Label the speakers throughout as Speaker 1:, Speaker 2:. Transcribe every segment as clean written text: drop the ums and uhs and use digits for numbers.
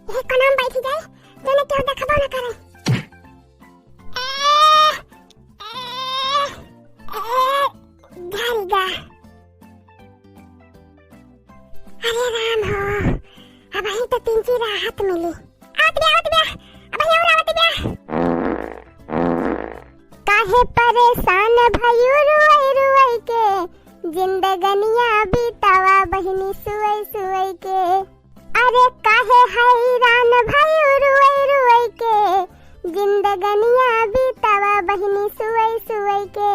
Speaker 1: ये कोनाम बैठी जाए तो ने क्यों देखबो ना करे। घारीगा अरे राम हो अब ही तो तीन ची राहत मिली। आवत बे अब ही और आवत बे। काहे परेशान भयो रुई रुई के जिंदगनिया बीतावा बहिनी सुई सुई के। अरे काहे हैरान भयो रुई रुई के जिंदगनिया बीतावा बहिनी सुई सुई के।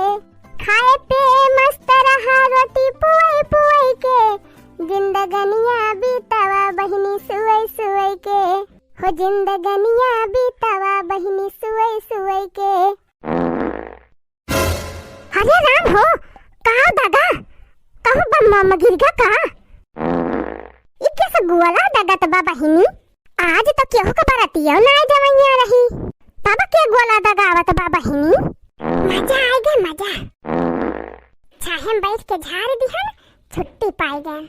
Speaker 1: खाए पे मस्त रहा रोटी पुई पुई के जिंदगनिया बीतावा बहिनी सुई सुई के। हो जिंदगनिया बीतावा बहिनी सुई सुई के। अरे राम हो कहाँ दादा कहूँ बम्मा गिरगा कहाँ इक्के से गुआला दादा तबा बहिनी आज तो क्यों का बरातिया ना जवैया रही तब के गुआला दादा आवत बा बहिनी। मजा आएगा मजा छाहे बैठ के झाड़ दिहन छुट्टी पाए गए।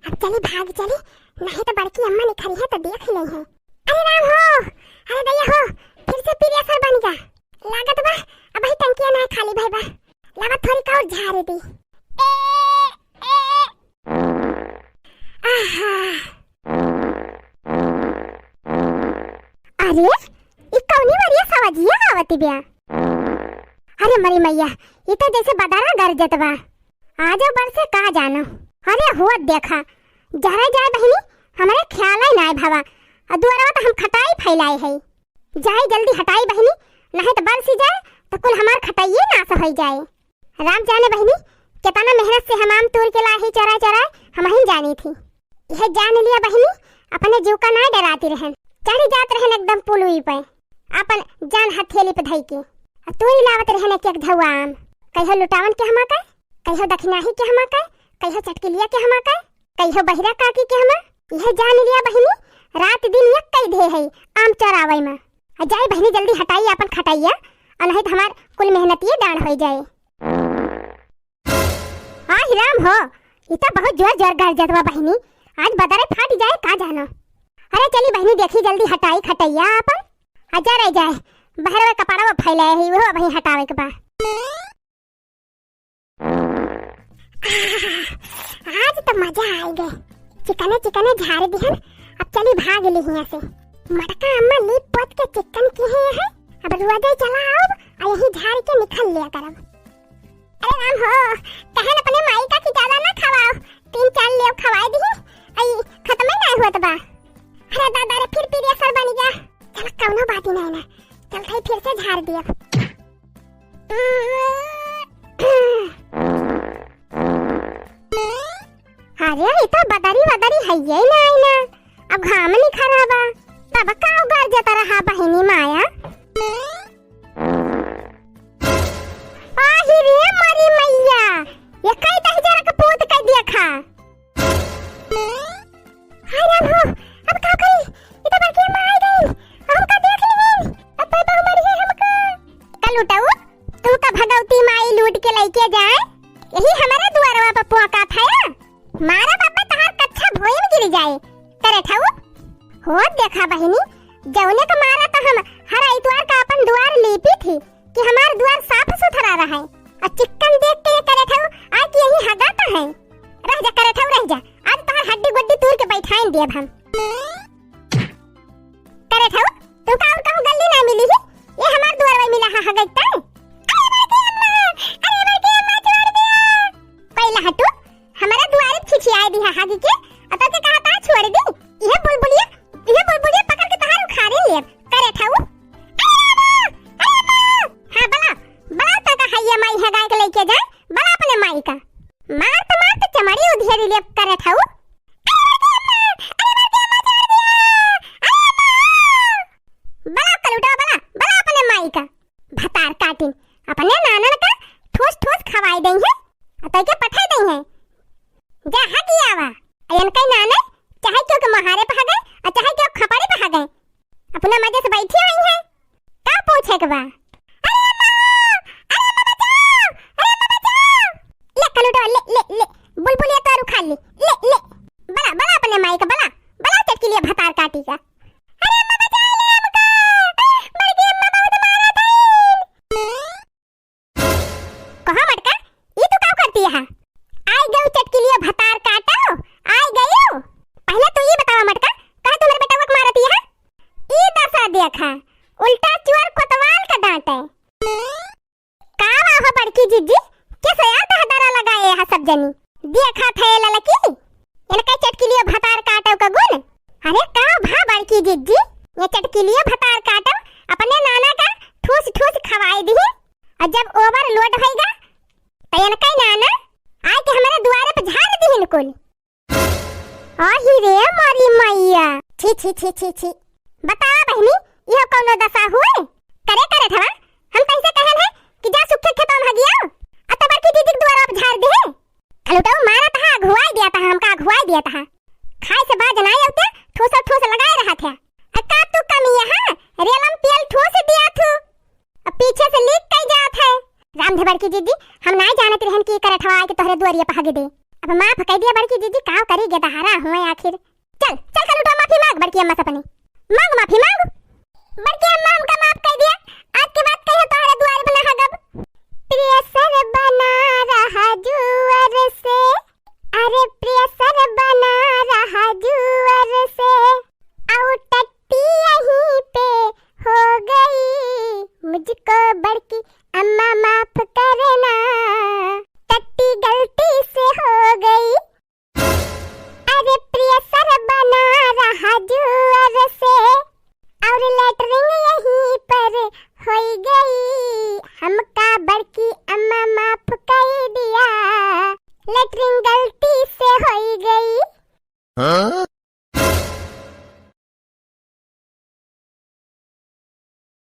Speaker 1: अब चली भाग चली नहीं तो बड़की अम्मा ने खरी है तो देख ले है। अरे राम हो अरे दैया हो फिर से पीरिया सर बन जा लागत बा अब ही टंकिया ना खाली भाई बा लागत थोड़ी का और झाड़ दी। अरे ई कौनी वाली सवाजिया आवती बिया। अरे मरी मैया ये तो जैसे बदारा गरजत बा आज बरसे कहा जानो। अरे हुआ देखा जरा जाए बहिनी हमारे ख्याल ही ना भावा दुआरा तो हम खटाई फैलाए है जाए जल्दी हटाई बहिनी नहीं तो बरसी जाए तो कुल हमार खटाइए नाश हो जाए। राम जाने बहिनी कितना मेहनत से हम आम तोड़ के लाए चरा चरा हम ही जानी थी। यह जान लिया बहिनी अपने जीव का ना डराती रहन चढ़ी जात रहन एकदम पुलुई पे अपन जान हथेली पे धई के तोड़ी लावत रहन एक एक धवा आम कहियो लुटावन के हमा का कहियो दखनाही के हमा का कहियो चटकिलिया के हमा का कहियो बहिरा काकी के हमा। यह जान लिया बहिनी रात दिन एक कई दे है आम चरावई में जाए बहिनी जल्दी हटाई अपन खटाइया नहीं तो हमार कुल मेहनत ये डांड हो जाए। हाँ राम हो ये तो बहुत जोर जोर गरजत बा बहिनी आज बदरे फाट जाए का जानो। अरे चली बहिनी देखी जल्दी हटाई खटाइया अपन आजा रह जाए बहरवा कपड़ा फैलाए ही वो वही हटावे के बा। आज तो मजा आ गए चिकने चिकने झाड़ दिहन अब चली भाग ली यहाँ से मटका अम्मा लीप पोत के चिकन की है अब रुआदे चला आओ और यही झाड़ के निकल लिया करब। अरे राम हो कहन अपने माई का की ज्यादा ना खवाओ 3-4 लेव खवाए दी आई खत्म ही नहीं हुआ बा। अरे दादा रे फिर पीरिया सर बन गया चल कौनो बात ही नहीं ना चल भाई फिर से झाड़ दिया। अरे ये तो बदरी बदरी है ये ना आई ना अब घाम नहीं खराबा तब का उगार जाता रहा बहिनी माया। आही रे मरी मैया ये कई दह जरा का पोत कर दिया खा। हाय राम हो अब का करी ये तो बड़की मां आ गई हम का देख ली अब तो मरी है हमका कल उठाओ तू का भगवती माई लूट के लेके जाए यही हमारे दुआरवा पर पुआका था मारा बाबा तहार कच्चा भोई में गिर जाए करे ठाऊ हो देखा बहिनी जौने का मारा तो हम हर इतवार का अपन द्वार लीपी थी कि हमार द्वार साफ सुथरा रहे और चिकन देख के करे ठाऊ आज यही हगाता है रह जा करे ठाऊ रह जा आज तहार हड्डी गुड्डी तोड़ के बैठाएं देब हम करे ठाऊ तू का और कहूं गल्ली ना मिली है ये हमार द्वार में मिला है हगैता पहला हटू हमारा द्वार खिचिया दी है हागी के अत के कहा ता छोड़ दी यह बुलबुलिया पकड़ के तहार उखाड़े ले करे ठाऊ। हां बला ता का हैया माई है गाय के लेके जा बला अपने माई का मार तो चमड़ी उधेरी ले करे ठाऊ। बला कलुटा बला अपने माई का भतार काटिन अपने नानन का ठोस ठोस खवाई दई है अत के पठाई दई है जा हगी आवा देखा उल्टा चोर कोतवाल का डांटे। का हो बड़की जीजी कैसे याद हदारा लगाए है सब जनी देखा थे ललकी इनका चटकिलियो भतार काटव का गुण। अरे का भा बड़की जीजी ये चटकिलियो भतार काटव अपने नाना का ठूस ठूस खवाई दी और जब ओवरलोड होएगा तो इनका नाना आए के हमारे द्वारे पे झाड़ दी इनकुल। आही रे मारी मैया छी छी छी छी छी बता बहनी यह कौनो दशा हुए करे करे थवा हम कैसे कहन है कि जा सुखे खेतों में गया अतबर की दीदी के द्वारा झाड़ दे खलु तो मारा था घुवाई दिया था हमका घुवाई दिया था खाए से बाज ना आउते ठोस ठोस लगाए रहा था का तू कमी यहां रेलम तेल ठोस दिया थू अब पीछे से लीक कई जात है रामधे बड़की दीदी हम ना जानत रहन की करे ठवा के तोहरे दुआरिया पे हगे दे अब माफ कह दिया बड़की दीदी का करी गे दहारा हुए आखिर चल चल खलु तो माफी मांग बड़की अम्मा से अपनी मांग माफी